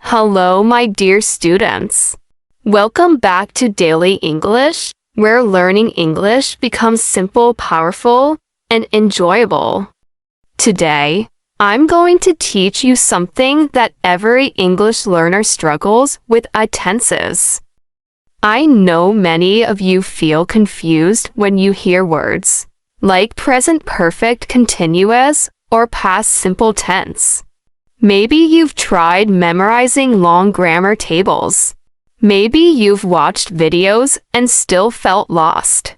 Hello, my dear students. Welcome back to Daily English, where learning English becomes simple, powerful, and enjoyable. Today, I'm going to teach you something that every English learner struggles with: tenses. I know many of you feel confused when you hear words like present perfect continuous or past simple tense. Maybe you've tried memorizing long grammar tables. Maybe you've watched videos and still felt lost.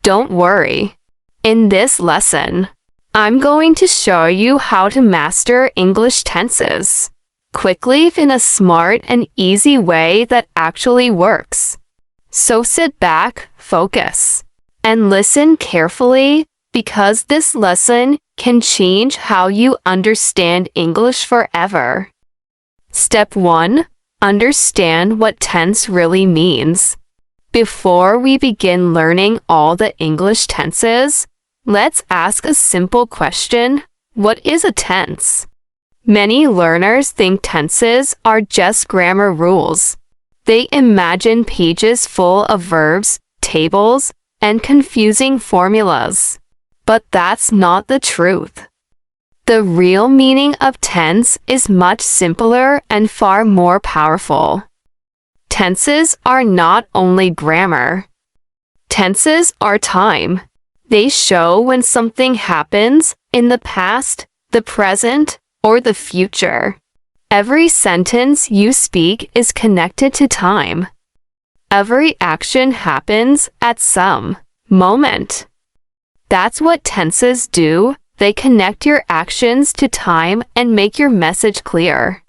Don't worry. In this lesson, I'm going to show you how to master English tenses quickly in a smart and easy way that actually works. So sit back, focus, and listen carefully, because this lesson can change how you understand English forever. Step 1. Understand what tense really means. Before we begin learning all the English tenses, let's ask a simple question: what is a tense? Many learners think tenses are just grammar rules. They imagine pages full of verbs, tables, and confusing formulas. But that's not the truth. The real meaning of tense is much simpler and far more powerful. Tenses are not only grammar. Tenses are time. They show when something happens in the past, the present, or the future. Every sentence you speak is connected to time. Every action happens at some moment. That's what tenses do. They connect your actions to time and make your message clear.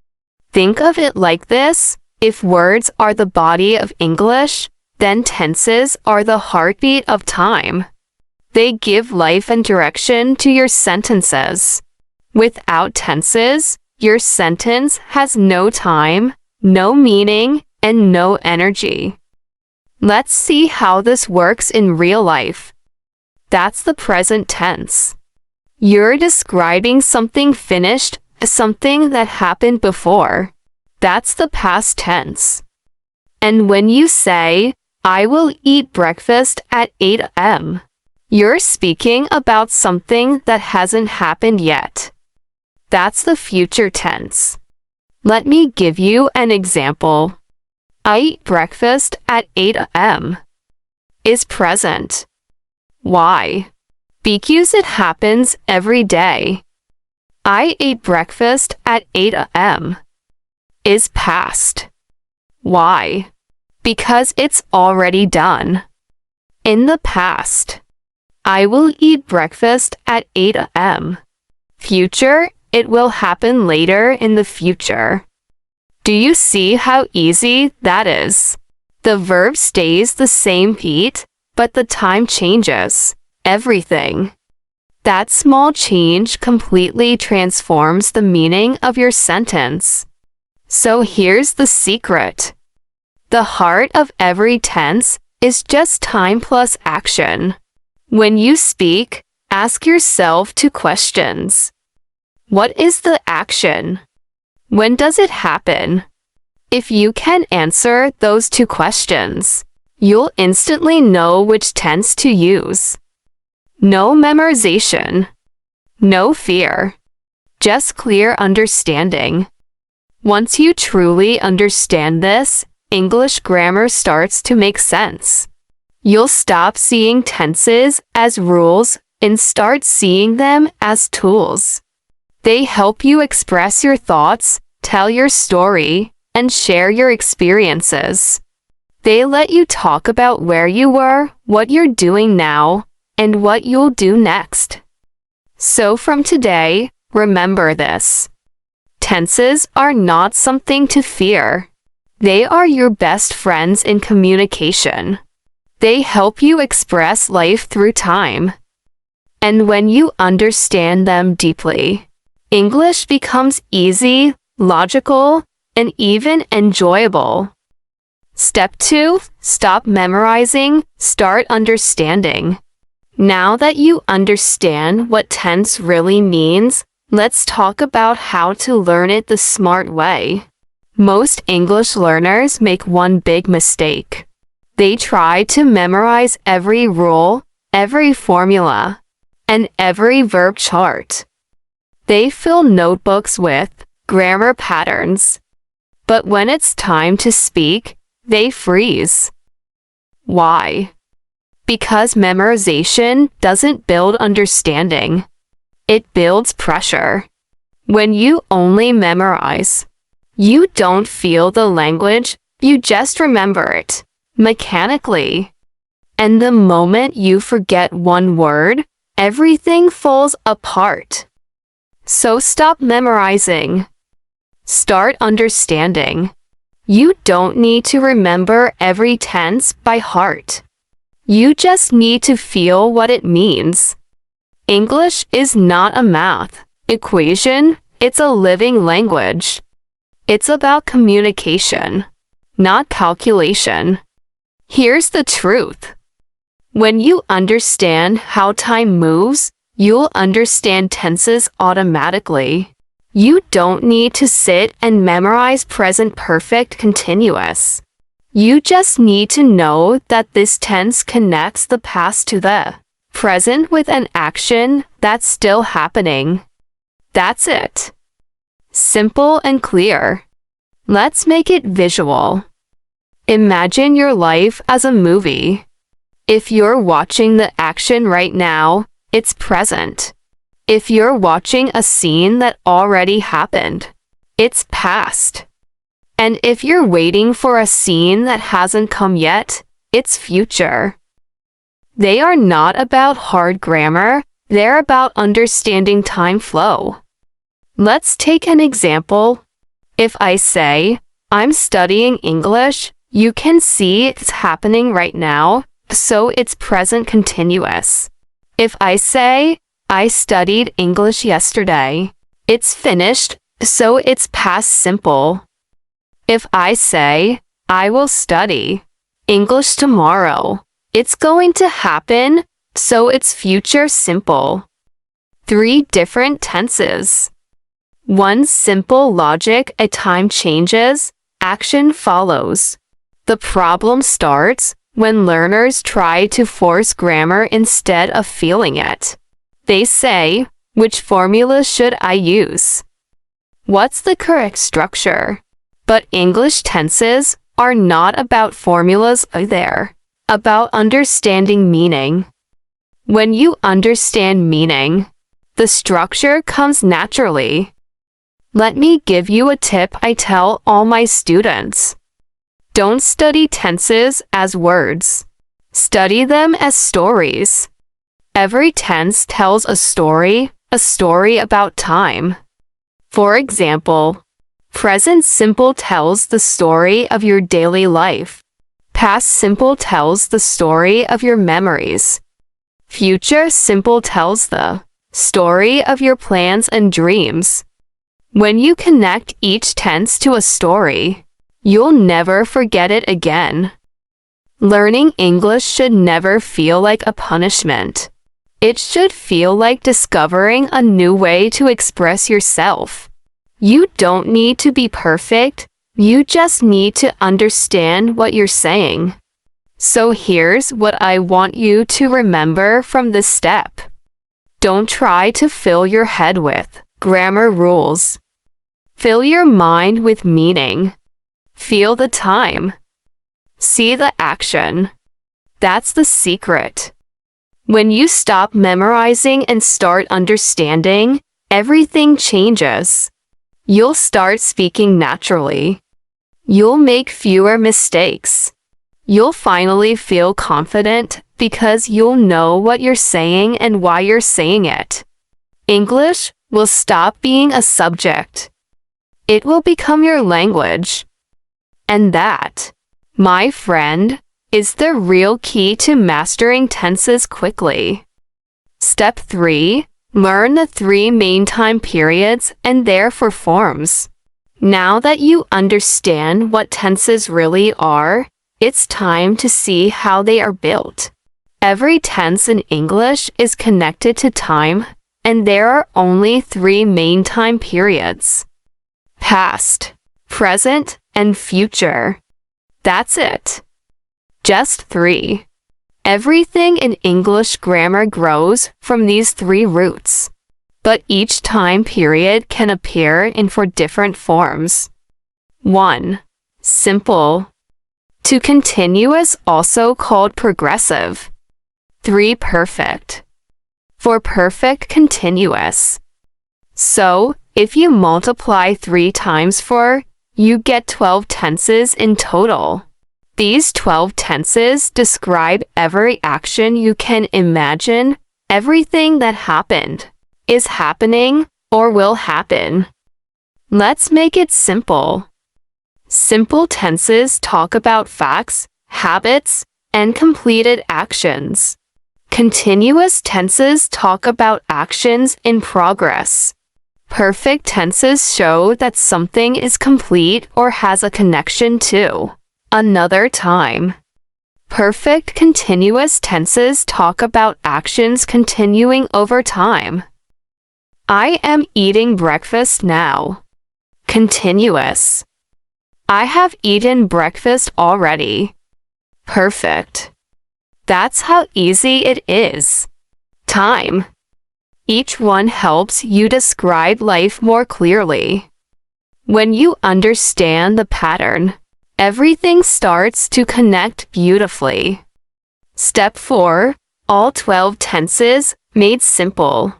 Think of it like this: if words are the body of English, then tenses are the heartbeat of time. They give life and direction to your sentences. Without tenses, your sentence has no time, no meaning, and no energy. Let's see how this works in real life. That's the present tense. You're describing something finished, something that happened before. That's the past tense. And when you say, "I will eat breakfast at 8 a.m., you're speaking about something that hasn't happened yet. That's the future tense. Let me give you an example. I eat breakfast at 8 a.m. is present. Why? Because it happens every day. I ate breakfast at 8 a.m. is past. Why? Because it's already done. In the past. I will eat breakfast at 8 a.m. Future, it will happen later in the future. Do you see how easy that is? The verb stays the same beat, but the time changes everything. That small change completely transforms the meaning of your sentence. So here's the secret. The heart of every tense is just time plus action. When you speak, ask yourself 2 questions. What is the action? When does it happen? If you can answer those 2 questions, you'll instantly know which tense to use. No memorization. No fear. Just clear understanding. Once you truly understand this, English grammar starts to make sense. You'll stop seeing tenses as rules and start seeing them as tools. They help you express your thoughts, tell your story, and share your experiences. They let you talk about where you were, what you're doing now, and what you'll do next. So from today, remember this. Tenses are not something to fear. They are your best friends in communication. They help you express life through time. And when you understand them deeply, English becomes easy, logical, and even enjoyable. Step 2. Stop memorizing, start understanding. Now that you understand what tense really means, let's talk about how to learn it the smart way. Most English learners make one big mistake. They try to memorize every rule, every formula, and every verb chart. They fill notebooks with grammar patterns. But when it's time to speak, they freeze. Why? Because memorization doesn't build understanding. It builds pressure. When you only memorize, you don't feel the language, you just remember it mechanically. And the moment you forget one word, everything falls apart. So stop memorizing. Start understanding. You don't need to remember every tense by heart. You just need to feel what it means. English is not a math equation, it's a living language. It's about communication, not calculation. Here's the truth. When you understand how time moves, you'll understand tenses automatically. You don't need to sit and memorize present perfect continuous. You just need to know that this tense connects the past to the present with an action that's still happening. That's it. Simple and clear. Let's make it visual. Imagine your life as a movie. If you're watching the action right now, it's present. If you're watching a scene that already happened, it's past. And if you're waiting for a scene that hasn't come yet, it's future. They are not about hard grammar, they're about understanding time flow. Let's take an example. If I say, I'm studying English, you can see it's happening right now, so it's present continuous. If I say, I studied English yesterday, it's finished, so it's past simple. If I say, I will study English tomorrow, it's going to happen, so it's future simple. 3 different tenses. One simple logic, a time changes, action follows. The problem starts when learners try to force grammar instead of feeling it. They say, which formula should I use? What's the correct structure? But English tenses are not about formulas, they're about understanding meaning. When you understand meaning, the structure comes naturally. Let me give you a tip I tell all my students. Don't study tenses as words. Study them as stories. Every tense tells a story about time. For example, present simple tells the story of your daily life. Past simple tells the story of your memories. Future simple tells the story of your plans and dreams. When you connect each tense to a story, you'll never forget it again. Learning English should never feel like a punishment. It should feel like discovering a new way to express yourself. You don't need to be perfect, you just need to understand what you're saying. So here's what I want you to remember from this step. Don't try to fill your head with grammar rules. Fill your mind with meaning. Feel the time. See the action. That's the secret. When you stop memorizing and start understanding, everything changes. You'll start speaking naturally. You'll make fewer mistakes. You'll finally feel confident because you'll know what you're saying and why you're saying it. English will stop being a subject. It will become your language. And that, my friend, is the real key to mastering tenses quickly. Step 3. Learn the 3 main time periods and their forms. Now that you understand what tenses really are, it's time to see how they are built. Every tense in English is connected to time, and there are only 3 main time periods: past, present, and future. That's it. Just 3. Everything in English grammar grows from these 3 roots, but each time period can appear in 4 different forms. 1. Simple. 2. Continuous, also called progressive. 3. Perfect. 4. Perfect continuous. So, if you multiply 3 times 4, you get 12 tenses in total. These 12 tenses describe every action you can imagine, everything that happened, is happening, or will happen. Let's make it simple. Simple tenses talk about facts, habits, and completed actions. Continuous tenses talk about actions in progress. Perfect tenses show that something is complete or has a connection to another time. Perfect continuous tenses talk about actions continuing over time. I am eating breakfast now. Continuous. I have eaten breakfast already. Perfect. That's how easy it is. Time. Each one helps you describe life more clearly. When you understand the pattern, everything starts to connect beautifully. Step 4. All 12 tenses made simple.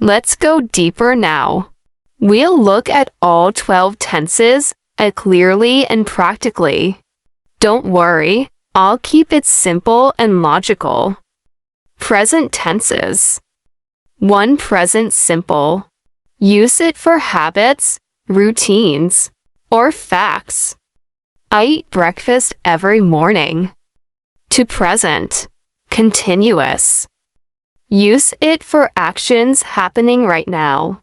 Let's go deeper now. We'll look at all 12 tenses clearly and practically. Don't worry, I'll keep it simple and logical. Present tenses. 1. Present simple. Use it for habits, routines, or facts. I eat breakfast every morning. 2. Present. Continuous. Use it for actions happening right now.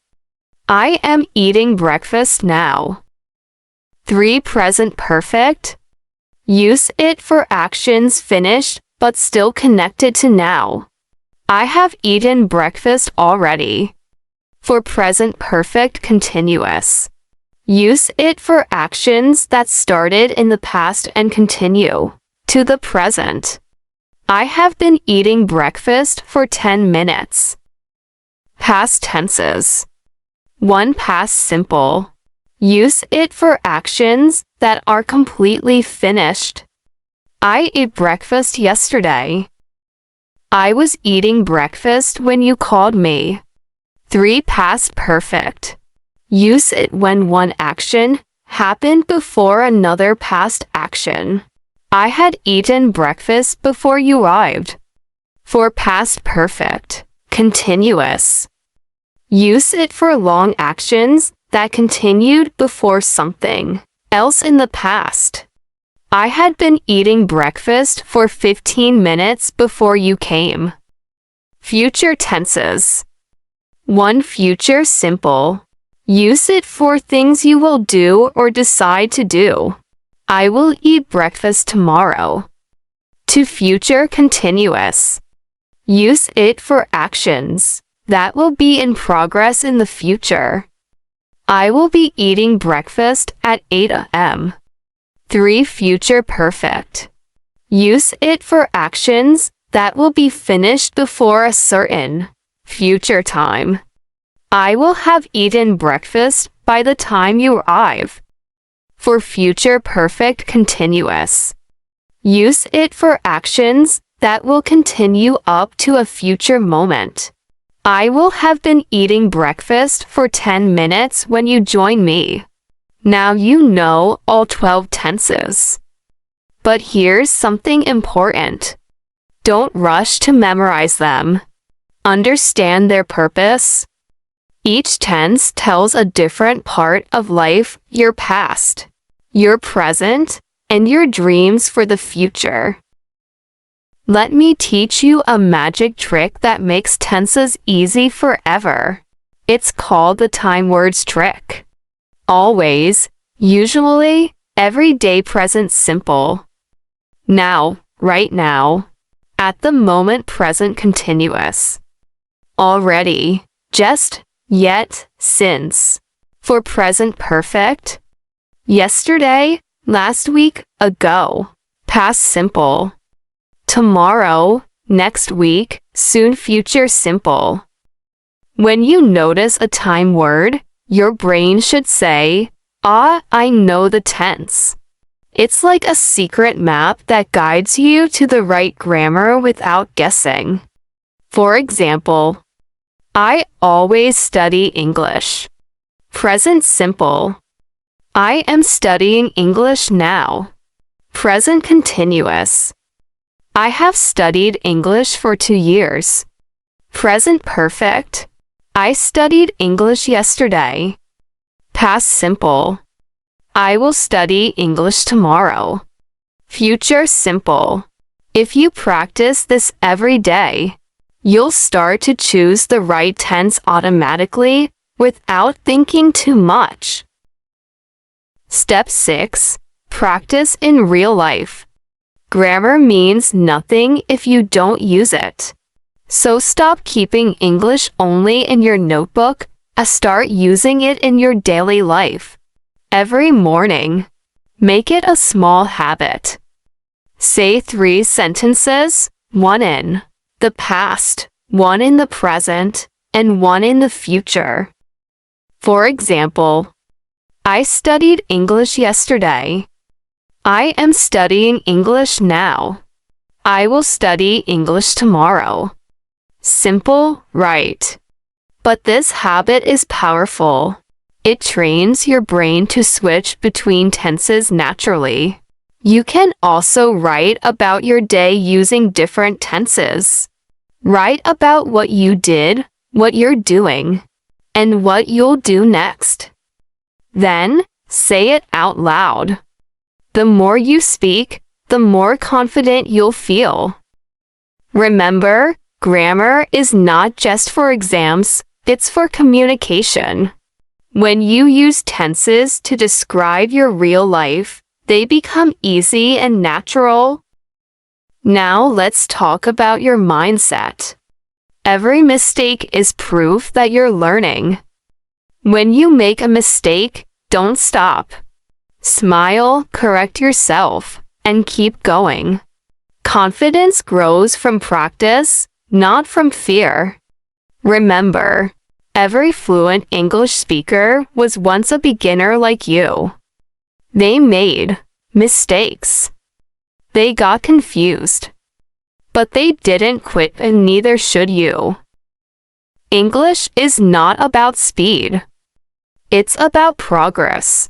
I am eating breakfast now. 3. Present perfect. Use it for actions finished but still connected to now. I have eaten breakfast already. 4. Present perfect continuous. Use it for actions that started in the past and continue to the present. I have been eating breakfast for 10 minutes. Past tenses. 1. Past simple. Use it for actions that are completely finished. I ate breakfast yesterday. I was eating breakfast when you called me. 3. Past perfect. Use it when one action happened before another past action. I had eaten breakfast before you arrived. 4. Past perfect. Continuous. Use it for long actions that continued before something else in the past. I had been eating breakfast for 15 minutes before you came. Future tenses. 1. Future simple. Use it for things you will do or decide to do. I will eat breakfast tomorrow. 2. Future continuous. Use it for actions that will be in progress in the future. I will be eating breakfast at 8 a.m. 3. Future perfect. Use it for actions that will be finished before a certain future time. I will have eaten breakfast by the time you arrive. For future perfect continuous. Use it for actions that will continue up to a future moment. I will have been eating breakfast for 10 minutes when you join me. Now you know all 12 tenses. But here's something important. Don't rush to memorize them. Understand their purpose. Each tense tells a different part of life, your past, your present, and your dreams for the future. Let me teach you a magic trick that makes tenses easy forever. It's called the time words trick. Always, usually, everyday present simple. Now, right now. At the moment present continuous. Already, just, yet, since. For present perfect. Yesterday, last week, ago. Past simple. Tomorrow, next week, soon future simple. When you notice a time word, your brain should say, "Ah, I know the tense." It's like a secret map that guides you to the right grammar without guessing. For example, I always study English. Present simple. I am studying English now. Present continuous. I have studied English for 2 years. Present perfect. I studied English yesterday. Past simple. I will study English tomorrow. Future simple. If you practice this every day, you'll start to choose the right tense automatically without thinking too much. Step 6. Practice in real life. Grammar means nothing if you don't use it. So stop keeping English only in your notebook and start using it in your daily life. Every morning, make it a small habit. Say 3 sentences, 1 in the past, 1 in the present, and 1 in the future. For example, I studied English yesterday. I am studying English now. I will study English tomorrow. Simple, right? But this habit is powerful. It trains your brain to switch between tenses naturally. You can also write about your day using different tenses. Write about what you did, what you're doing, and what you'll do next. Then, say it out loud. The more you speak, the more confident you'll feel. Remember, grammar is not just for exams, it's for communication. When you use tenses to describe your real life, they become easy and natural. Now let's talk about your mindset. Every mistake is proof that you're learning. When you make a mistake, don't stop. Smile, correct yourself, and keep going. Confidence grows from practice, not from fear. Remember, every fluent English speaker was once a beginner like you. They made mistakes. They got confused. But they didn't quit, and neither should you. English is not about speed. It's about progress.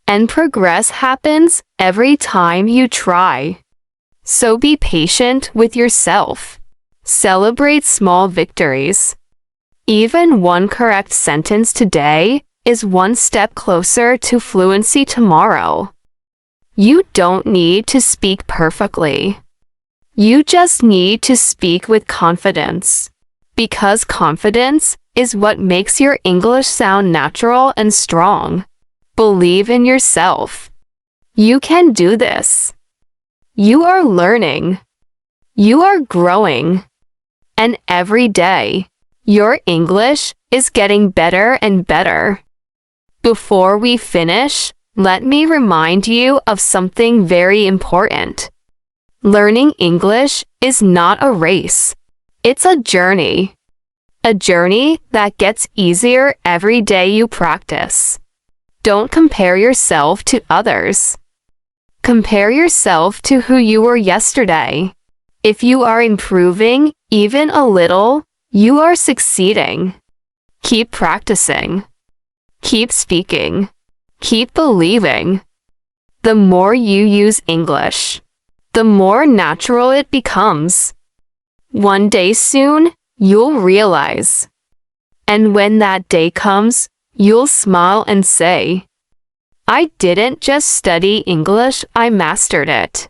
And progress happens every time you try. So be patient with yourself. Celebrate small victories. Even one correct sentence today is one step closer to fluency tomorrow. You don't need to speak perfectly. You just need to speak with confidence. Because confidence is what makes your English sound natural and strong. Believe in yourself. You can do this. You are learning. You are growing. And every day, your English is getting better and better. Before we finish, let me remind you of something very important. Learning English is not a race. It's a journey. A journey that gets easier every day you practice. Don't compare yourself to others. Compare yourself to who you were yesterday. If you are improving, even a little, you are succeeding. Keep practicing. Keep speaking. Keep believing. The more you use English, the more natural it becomes. One day soon, you'll realize. And when that day comes, you'll smile and say, "I didn't just study English, I mastered it."